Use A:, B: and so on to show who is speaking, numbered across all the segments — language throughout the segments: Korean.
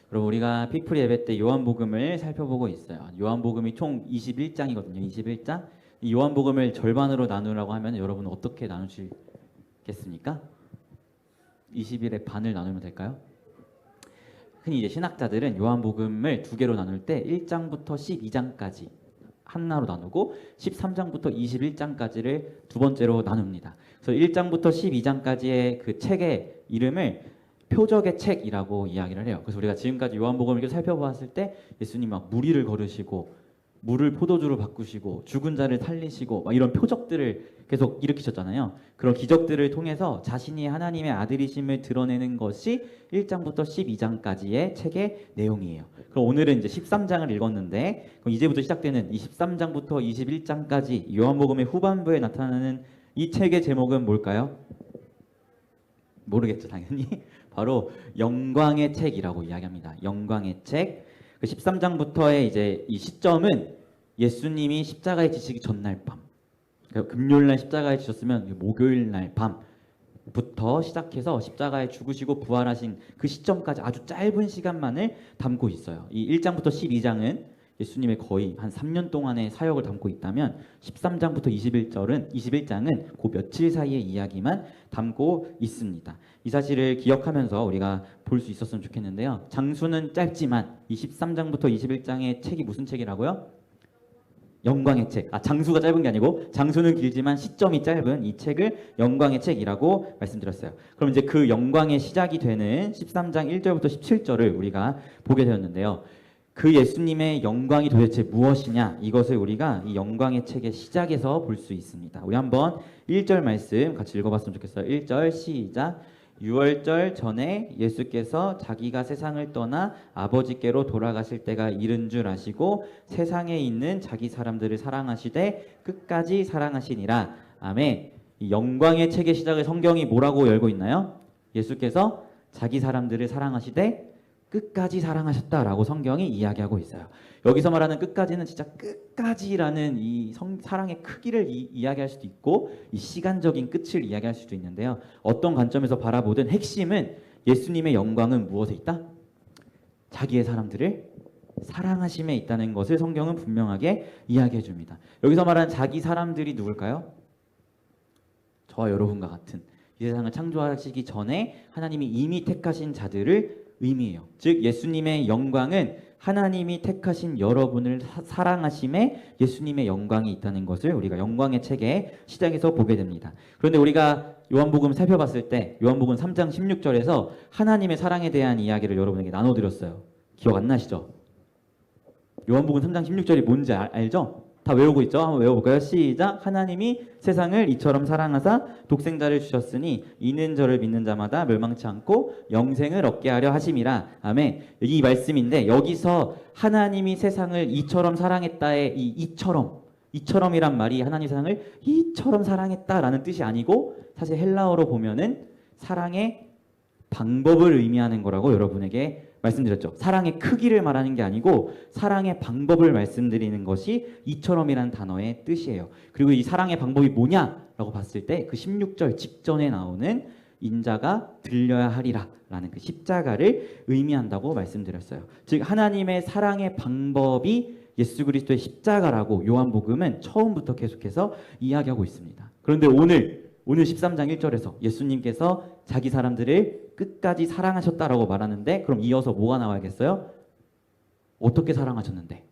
A: 그럼 우리가 피플 예배 때 요한복음을 살펴보고 있어요. 요한복음이 총 21장이거든요. 21장. 이 요한복음을 절반으로 나누라고 하면 여러분은 어떻게 나누시겠습니까? 20일의 반을 나누면 될까요? 흔히 이제 신학자들은 요한복음을 두 개로 나눌 때 1장부터 12장까지 하나로 나누고 13장부터 21장까지를 두 번째로 나눕니다. 그래서 1장부터 12장까지의 그 책의 이름을 표적의 책이라고 이야기를 해요. 그래서 우리가 지금까지 요한복음을 이렇게 살펴보았을 때 예수님 막 무리를 걸으시고 물을 포도주로 바꾸시고 죽은 자를 살리시고 막 이런 표적들을 계속 일으키셨잖아요. 그런 기적들을 통해서 자신이 하나님의 아들이심을 드러내는 것이 1장부터 12장까지의 책의 내용이에요. 그럼 오늘은 이제 13장을 읽었는데 그럼 이제부터 시작되는 이 13장부터 21장까지 요한복음의 후반부에 나타나는 이 책의 제목은 뭘까요? 모르겠죠, 당연히. 바로 영광의 책이라고 이야기합니다. 영광의 책. 그 13장부터의 이제 이 시점은 예수님이 십자가에 지시기 전날 밤. 그러니까 금요일 날 십자가에 지셨으면 목요일 날 밤부터 시작해서 십자가에 죽으시고 부활하신 그 시점까지 아주 짧은 시간만을 담고 있어요. 이 1장부터 12장은 예수님의 거의 한 3년 동안의 사역을 담고 있다면 13장부터 21장은 그 며칠 사이의 이야기만 담고 있습니다. 이 사실을 기억하면서 우리가 볼 수 있었으면 좋겠는데요. 장수는 짧지만 이 13장부터 21장의 책이 무슨 책이라고요? 영광의 책. 장수가 짧은 게 아니고 장수는 길지만 시점이 짧은 이 책을 영광의 책이라고 말씀드렸어요. 그럼 이제 그 영광의 시작이 되는 13장 1절부터 17절을 우리가 보게 되었는데요. 그 예수님의 영광이 도대체 무엇이냐, 이것을 우리가 이 영광의 책의 시작에서 볼 수 있습니다. 우리 한번 1절 말씀 같이 읽어봤으면 좋겠어요. 1절 시작. 유월절 전에 예수께서 자기가 세상을 떠나 아버지께로 돌아가실 때가 이른 줄 아시고 세상에 있는 자기 사람들을 사랑하시되 끝까지 사랑하시니라. 아멘. 이 영광의 책의 시작을 성경이 뭐라고 열고 있나요? 예수께서 자기 사람들을 사랑하시되 끝까지 사랑하셨다라고 성경이 이야기하고 있어요. 여기서 말하는 끝까지는 진짜 끝까지라는 이 사랑의 크기를 이야기할 수도 있고 이 시간적인 끝을 이야기할 수도 있는데요. 어떤 관점에서 바라보든 핵심은 예수님의 영광은 무엇에 있다? 자기의 사람들을 사랑하심에 있다는 것을 성경은 분명하게 이야기해 줍니다. 여기서 말하는 자기 사람들이 누굴까요? 저와 여러분과 같은 이 세상을 창조하시기 전에 하나님이 이미 택하신 자들을 의미해요. 즉 예수님의 영광은 하나님이 택하신 여러분을 사랑하심에 예수님의 영광이 있다는 것을 우리가 영광의 책의 시작에서 보게 됩니다. 그런데 우리가 요한복음 살펴봤을 때 요한복음 3장 16절에서 하나님의 사랑에 대한 이야기를 여러분에게 나눠드렸어요. 기억 안 나시죠? 요한복음 3장 16절이 뭔지 알죠? 다 외우고 있죠? 한번 외워볼까요? 시작. 하나님이 세상을 이처럼 사랑하사 독생자를 주셨으니 이는 저를 믿는 자마다 멸망치 않고 영생을 얻게 하려 하심이라. 아멘. 이 말씀인데 여기서 하나님이 세상을 이처럼 사랑했다의 이 이처럼이란 말이 하나님 세상을 이처럼 사랑했다라는 뜻이 아니고 사실 헬라어로 보면은 사랑의 방법을 의미하는 거라고 여러분에게 말씀드렸죠. 사랑의 크기를 말하는 게 아니고 사랑의 방법을 말씀드리는 것이 이처럼이라는 단어의 뜻이에요. 그리고 이 사랑의 방법이 뭐냐라고 봤을 때 그 16절 직전에 나오는 인자가 들려야 하리라 라는 그 십자가를 의미한다고 말씀드렸어요. 즉 하나님의 사랑의 방법이 예수 그리스도의 십자가라고 요한복음은 처음부터 계속해서 이야기하고 있습니다. 그런데 오늘 13장 1절에서 예수님께서 자기 사람들을 끝까지 사랑하셨다라고 말하는데 그럼 이어서 뭐가 나와야겠어요? 어떻게 사랑하셨는데?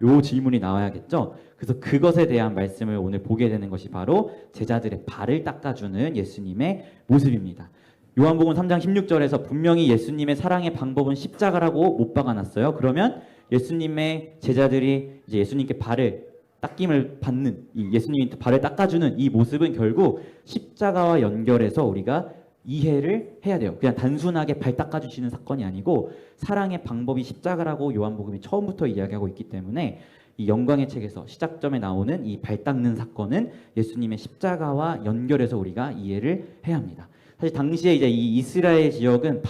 A: 요 질문이 나와야겠죠? 그래서 그것에 대한 말씀을 오늘 보게 되는 것이 바로 제자들의 발을 닦아주는 예수님의 모습입니다. 요한복음 3장 16절에서 분명히 예수님의 사랑의 방법은 십자가라고 못 박아놨어요. 그러면 예수님의 제자들이 이제 예수님께 발을 닦임을 받는 이 예수님이 발을 닦아주는 이 모습은 결국 십자가와 연결해서 우리가 이해를 해야 돼요. 그냥 단순하게 발 닦아주시는 사건이 아니고 사랑의 방법이 십자가라고 요한복음이 처음부터 이야기하고 있기 때문에 이 영광의 책에서 시작점에 나오는 이 발 닦는 사건은 예수님의 십자가와 연결해서 우리가 이해를 해야 합니다. 사실 당시에 이제 이 이스라엘 지역은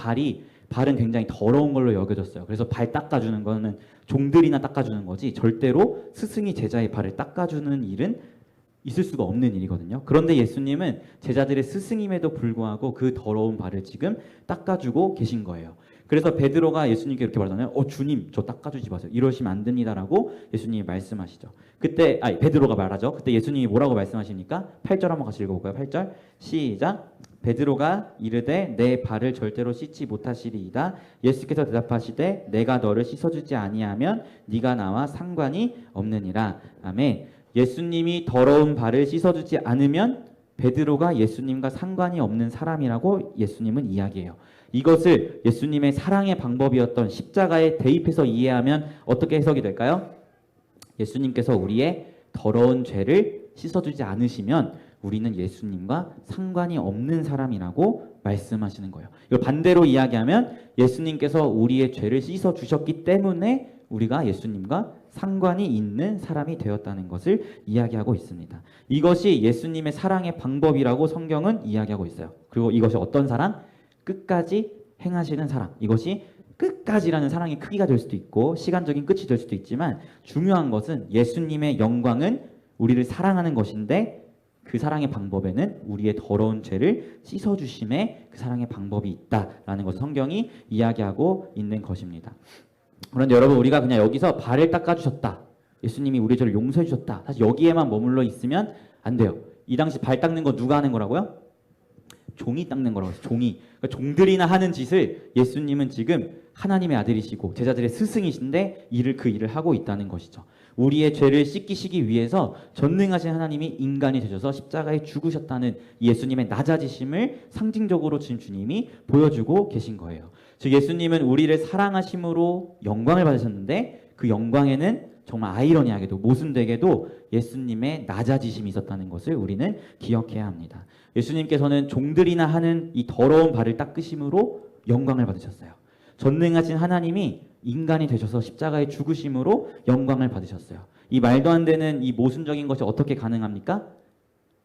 A: 발은 굉장히 더러운 걸로 여겨졌어요. 그래서 발 닦아주는 거는 종들이나 닦아주는 거지 절대로 스승이 제자의 발을 닦아주는 일은 있을 수가 없는 일이거든요. 그런데 예수님은 제자들의 스승임에도 불구하고 그 더러운 발을 지금 닦아주고 계신 거예요. 그래서 베드로가 예수님께 이렇게 말하잖아요. 주님, 저 닦아주지 마세요. 이러시면 안 됩니다라고 예수님이 말씀하시죠. 그때 베드로가 말하죠. 그때 예수님이 뭐라고 말씀하시니까 8절 한번 같이 읽어볼까요? 8절 시작. 베드로가 이르되 내 발을 절대로 씻지 못하시리이다. 예수께서 대답하시되 내가 너를 씻어주지 아니하면 네가 나와 상관이 없느니라. 아멘. 예수님이 더러운 발을 씻어주지 않으면 베드로가 예수님과 상관이 없는 사람이라고 예수님은 이야기해요. 이것을 예수님의 사랑의 방법이었던 십자가에 대입해서 이해하면 어떻게 해석이 될까요? 예수님께서 우리의 더러운 죄를 씻어주지 않으시면 우리는 예수님과 상관이 없는 사람이라고 말씀하시는 거예요. 이걸 반대로 이야기하면 예수님께서 우리의 죄를 씻어주셨기 때문에 우리가 예수님과 상관이 있는 사람이 되었다는 것을 이야기하고 있습니다. 이것이 예수님의 사랑의 방법이라고 성경은 이야기하고 있어요. 그리고 이것이 어떤 사랑? 끝까지 행하시는 사랑. 이것이 끝까지라는 사랑의 크기가 될 수도 있고 시간적인 끝이 될 수도 있지만 중요한 것은 예수님의 영광은 우리를 사랑하는 것인데 그 사랑의 방법에는 우리의 더러운 죄를 씻어주심에 그 사랑의 방법이 있다라는 것을 성경이 이야기하고 있는 것입니다. 그런데 여러분 우리가 그냥 여기서 발을 닦아주셨다. 예수님이 우리 죄를 용서해 주셨다. 사실 여기에만 머물러 있으면 안 돼요. 이 당시 발 닦는 거 누가 하는 거라고요? 종이 닦는 거라고 해서 종이. 그러니까 종들이나 하는 짓을 예수님은 지금 하나님의 아들이시고 제자들의 스승이신데 그 일을 하고 있다는 것이죠. 우리의 죄를 씻기시기 위해서 전능하신 하나님이 인간이 되셔서 십자가에 죽으셨다는 예수님의 낮아지심을 상징적으로 지금 주님이 보여주고 계신 거예요. 즉 예수님은 우리를 사랑하심으로 영광을 받으셨는데 그 영광에는 정말 아이러니하게도 모순되게도 예수님의 낮아지심이 있었다는 것을 우리는 기억해야 합니다. 예수님께서는 종들이나 하는 이 더러운 발을 닦으심으로 영광을 받으셨어요. 전능하신 하나님이 인간이 되셔서 십자가에 죽으심으로 영광을 받으셨어요. 이 말도 안 되는 이 모순적인 것이 어떻게 가능합니까?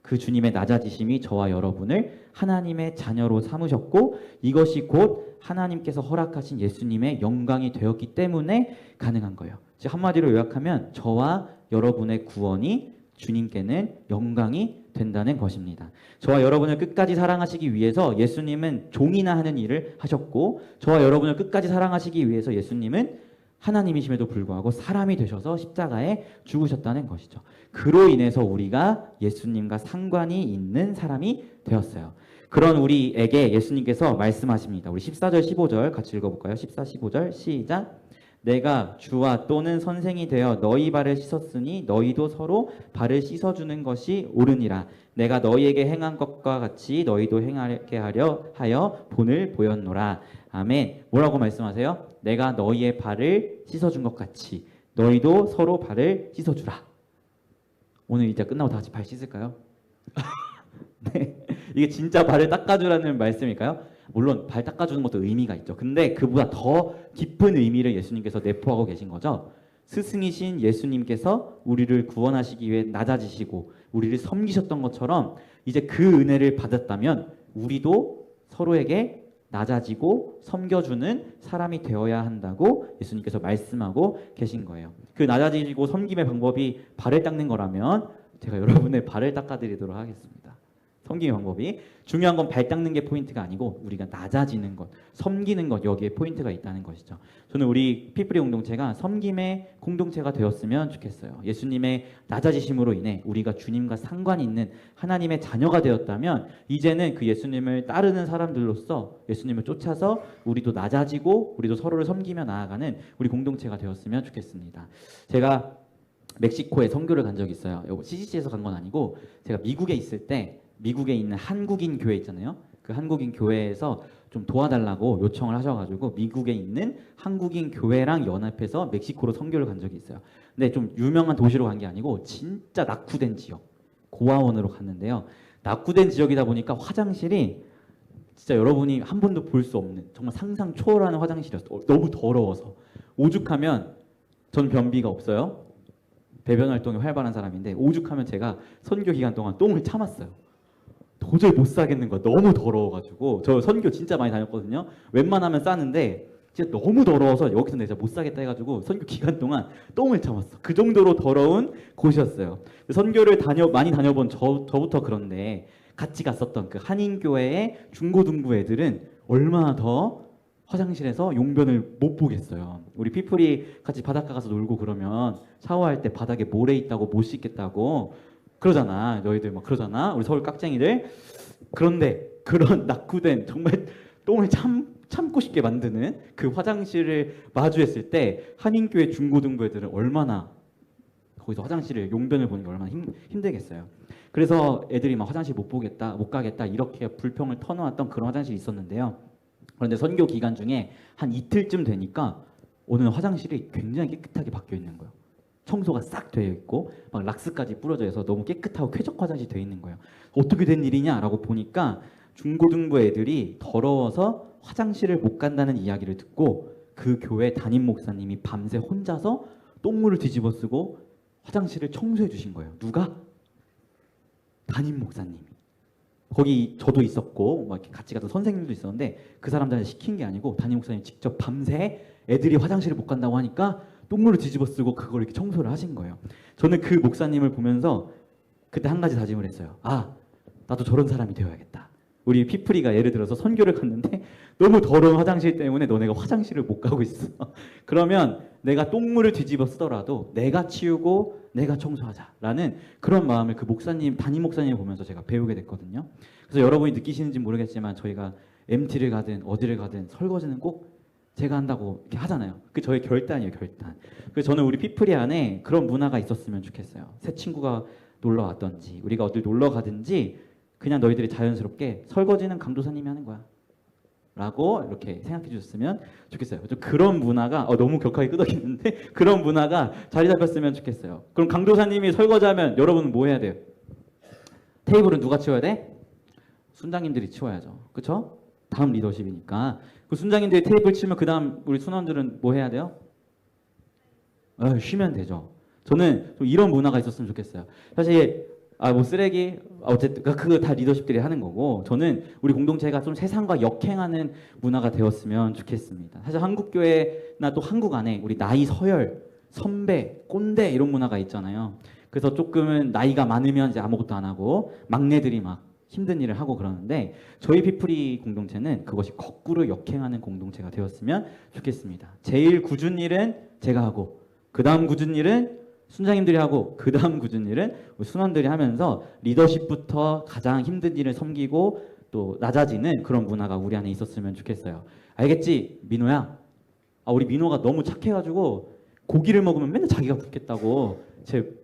A: 그 주님의 낮아지심이 저와 여러분을 하나님의 자녀로 삼으셨고 이것이 곧 하나님께서 허락하신 예수님의 영광이 되었기 때문에 가능한 거예요. 즉 한마디로 요약하면 저와 여러분의 구원이 주님께는 영광이 된다는 것입니다. 저와 여러분을 끝까지 사랑하시기 위해서 예수님은 종이나 하는 일을 하셨고 저와 여러분을 끝까지 사랑하시기 위해서 예수님은 하나님이심에도 불구하고 사람이 되셔서 십자가에 죽으셨다는 것이죠. 그로 인해서 우리가 예수님과 상관이 있는 사람이 되었어요. 그런 우리에게 예수님께서 말씀하십니다. 우리 14절 15절 같이 읽어볼까요? 14, 15절 시작. 내가 주와 또는 선생이 되어 너희 발을 씻었으니 너희도 서로 발을 씻어주는 것이 옳으니라. 내가 너희에게 행한 것과 같이 너희도 행하게 하여 본을 보였노라. 아멘. 뭐라고 말씀하세요? 내가 너희의 발을 씻어준 것 같이 너희도 서로 발을 씻어주라. 오늘 이제 끝나고 다 같이 발 씻을까요? 네. 이게 진짜 발을 닦아주라는 말씀일까요? 물론 발 닦아주는 것도 의미가 있죠. 근데 그보다 더 깊은 의미를 예수님께서 내포하고 계신 거죠. 스승이신 예수님께서 우리를 구원하시기 위해 낮아지시고 우리를 섬기셨던 것처럼 이제 그 은혜를 받았다면 우리도 서로에게 낮아지고 섬겨주는 사람이 되어야 한다고 예수님께서 말씀하고 계신 거예요. 그 낮아지고 섬김의 방법이 발을 닦는 거라면 제가 여러분의 발을 닦아드리도록 하겠습니다. 섬김의 방법이 중요한 건 발 닦는 게 포인트가 아니고 우리가 낮아지는 것, 섬기는 것 여기에 포인트가 있다는 것이죠. 저는 우리 피프리 공동체가 섬김의 공동체가 되었으면 좋겠어요. 예수님의 낮아지심으로 인해 우리가 주님과 상관이 있는 하나님의 자녀가 되었다면 이제는 그 예수님을 따르는 사람들로서 예수님을 쫓아서 우리도 낮아지고 우리도 서로를 섬기며 나아가는 우리 공동체가 되었으면 좋겠습니다. 제가 멕시코에 선교를 간 적이 있어요. CCC에서 간 건 아니고 제가 미국에 있을 때 미국에 있는 한국인 교회 있잖아요. 그 한국인 교회에서 좀 도와달라고 요청을 하셔가지고 미국에 있는 한국인 교회랑 연합해서 멕시코로 선교를 간 적이 있어요. 근데 좀 유명한 도시로 간 게 아니고 진짜 낙후된 지역, 고아원으로 갔는데요. 낙후된 지역이다 보니까 화장실이 진짜 여러분이 한 번도 볼 수 없는 정말 상상 초월하는 화장실이었어요. 너무 더러워서 오죽하면 전 변비가 없어요. 배변 활동이 활발한 사람인데 오죽하면 제가 선교 기간 동안 똥을 참았어요. 도저히 못 싸겠는 거야. 너무 더러워가지고. 저 선교 진짜 많이 다녔거든요. 웬만하면 싸는데 진짜 너무 더러워서 여기서 내가 못 싸겠다 해가지고 선교 기간 동안 똥을 참았어. 그 정도로 더러운 곳이었어요. 선교를 많이 다녀본 저부터 그런데 같이 갔었던 그 한인교회의 중고등부 애들은 얼마나 더 화장실에서 용변을 못 보겠어요. 우리 피플이 같이 바닷가 가서 놀고 그러면 샤워할 때 바닥에 모래 있다고 못 씻겠다고 그러잖아. 너희들 막 그러잖아. 우리 서울 깍쟁이들. 그런데 그런 낙후된 정말 똥을 참고 싶게 만드는 그 화장실을 마주했을 때 한인교회 중고등부 애들은 얼마나 거기서 화장실을 용변을 보는 게 얼마나 힘들겠어요. 그래서 애들이 막 화장실 못 보겠다, 못 가겠다 이렇게 불평을 터놓았던 그런 화장실이 있었는데요. 그런데 선교 기간 중에 한 이틀쯤 되니까 오늘 화장실이 굉장히 깨끗하게 바뀌어 있는 거예요. 청소가 싹 되어 있고 막 락스까지 뿌려져 있어서 너무 깨끗하고 쾌적 화장실이 되어 있는 거예요. 어떻게 된 일이냐라고 보니까 중고등부 애들이 더러워서 화장실을 못 간다는 이야기를 듣고 그 교회 담임 목사님이 밤새 혼자서 똥물을 뒤집어 쓰고 화장실을 청소해 주신 거예요. 누가? 담임 목사님이. 거기 저도 있었고 막 이렇게 같이 갔던 선생님도 있었는데 그 사람들한테 시킨 게 아니고 담임 목사님이 직접 밤새 애들이 화장실을 못 간다고 하니까 똥물을 뒤집어 쓰고 그걸 이렇게 청소를 하신 거예요. 저는 그 목사님을 보면서 그때 한 가지 다짐을 했어요. 아, 나도 저런 사람이 되어야겠다. 우리 피프리가 예를 들어서 선교를 갔는데 너무 더러운 화장실 때문에 너네가 화장실을 못 가고 있어. 그러면 내가 똥물을 뒤집어 쓰더라도 내가 치우고 내가 청소하자라는 그런 마음을 그 목사님, 담임 목사님을 보면서 제가 배우게 됐거든요. 그래서 여러분이 느끼시는지 모르겠지만 저희가 MT를 가든 어디를 가든 설거지는 꼭 제가 한다고 이렇게 하잖아요. 그게 저의 결단이에요, 결단. 그래서 저는 우리 피프리 안에 그런 문화가 있었으면 좋겠어요. 새 친구가 놀러 왔던지 우리가 어딜 놀러 가든지 그냥 너희들이 자연스럽게 설거지는 강도사님이 하는 거야 라고 이렇게 생각해 주셨으면 좋겠어요. 좀 그런 문화가 너무 격하게 끄덕이는데 그런 문화가 자리 잡혔으면 좋겠어요. 그럼 강도사님이 설거지하면 여러분은 뭐 해야 돼요? 테이블은 누가 치워야 돼? 순장님들이 치워야죠. 그렇죠? 다음 리더십이니까. 그 순장님들이 테이블 치우면 그 다음 우리 순원들은 뭐 해야 돼요? 쉬면 되죠. 저는 좀 이런 문화가 있었으면 좋겠어요. 사실 뭐 쓰레기 어쨌든 그거 다 리더십들이 하는 거고 저는 우리 공동체가 좀 세상과 역행하는 문화가 되었으면 좋겠습니다. 사실 한국 교회나 또 한국 안에 우리 나이 서열, 선배, 꼰대 이런 문화가 있잖아요. 그래서 조금은 나이가 많으면 이제 아무것도 안 하고 막내들이 막 힘든 일을 하고 그러는데 저희 피프리 공동체는 그것이 거꾸로 역행하는 공동체가 되었으면 좋겠습니다. 제일 굳은 일은 제가 하고 그 다음 굳은 일은 순장님들이 하고 그 다음 굳은 일은 순원들이 하면서 리더십부터 가장 힘든 일을 섬기고 또 낮아지는 그런 문화가 우리 안에 있었으면 좋겠어요. 알겠지? 민호야. 우리 민호가 너무 착해가지고 고기를 먹으면 맨날 자기가 굽겠다고 제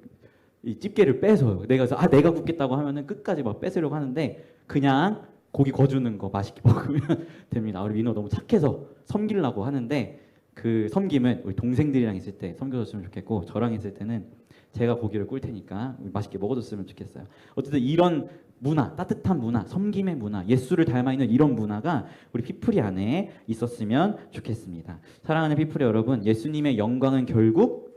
A: 이 집게를 빼서요. 내가 굽겠다고 하면은 끝까지 막 뺏으려고 하는데 그냥 고기 거주는 거 맛있게 먹으면 됩니다. 우리 민호 너무 착해서 섬기려고 하는데 그 섬김은 우리 동생들이랑 있을 때 섬겨줬으면 좋겠고 저랑 있을 때는 제가 고기를 꿀 테니까 맛있게 먹어줬으면 좋겠어요. 어쨌든 이런 문화, 따뜻한 문화, 섬김의 문화, 예수를 닮아있는 이런 문화가 우리 피프리 안에 있었으면 좋겠습니다. 사랑하는 피프리 여러분, 예수님의 영광은 결국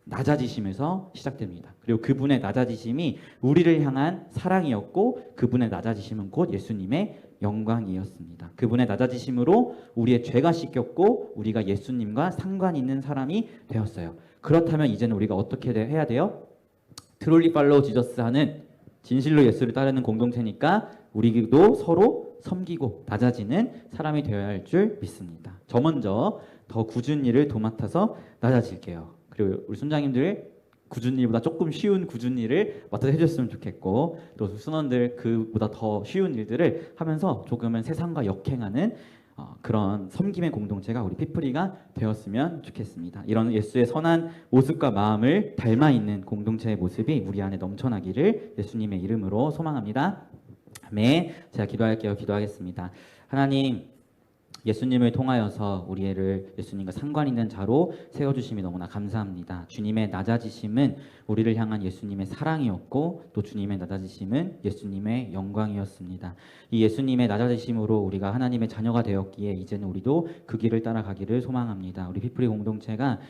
A: 낮아지심에서 시작됩니다. 그리고 그분의 낮아지심이 우리를 향한 사랑이었고 그분의 낮아지심은 곧 예수님의 영광이었습니다. 그분의 낮아지심으로 우리의 죄가 씻겼고 우리가 예수님과 상관 있는 사람이 되었어요. 그렇다면 이제는 우리가 어떻게 해야 돼요? 트롤리 팔로우 지저스 하는 진실로 예수를 따르는 공동체니까 우리도 서로 섬기고 낮아지는 사람이 되어야 할 줄 믿습니다. 저 먼저 더 굳은 일을 도맡아서 낮아질게요. 그리고 우리 순장님들 굳은 일보다 조금 쉬운 굳은 일을 맡아서 해줬으면 좋겠고 또 순원들 그보다 더 쉬운 일들을 하면서 조금은 세상과 역행하는 그런 섬김의 공동체가 우리 피프리가 되었으면 좋겠습니다. 이런 예수의 선한 모습과 마음을 닮아 있는 공동체의 모습이 우리 안에 넘쳐나기를 예수님의 이름으로 소망합니다. 아멘. 제가 기도할게요. 기도하겠습니다. 하나님, 예수님을 통하여서 우리를 예수님과 상관 있는 자로 세워주심이 너무나 감사합니다. 주님의 낮아지심은 우리를 향한 예수님의 사랑이었고 또 주님의 낮아지심은 예수님의 영광이었습니다. 이 예수님의 낮아지심으로 우리가 하나님의 자녀가 되었기에 이제는 우리도 그 길을 따라가기를 소망합니다. 우리 피프리 공동체가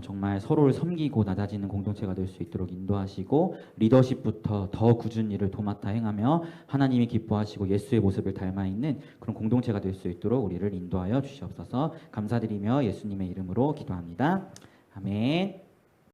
A: 정말 서로를 섬기고 낮아지는 공동체가 될 수 있도록 인도하시고 리더십부터 더 굳은 일을 도맡아 행하며 하나님이 기뻐하시고 예수의 모습을 닮아 있는 그런 공동체가 될 수 있도록 우리를 인도하여 주시옵소서. 감사드리며 예수님의 이름으로 기도합니다. 아멘.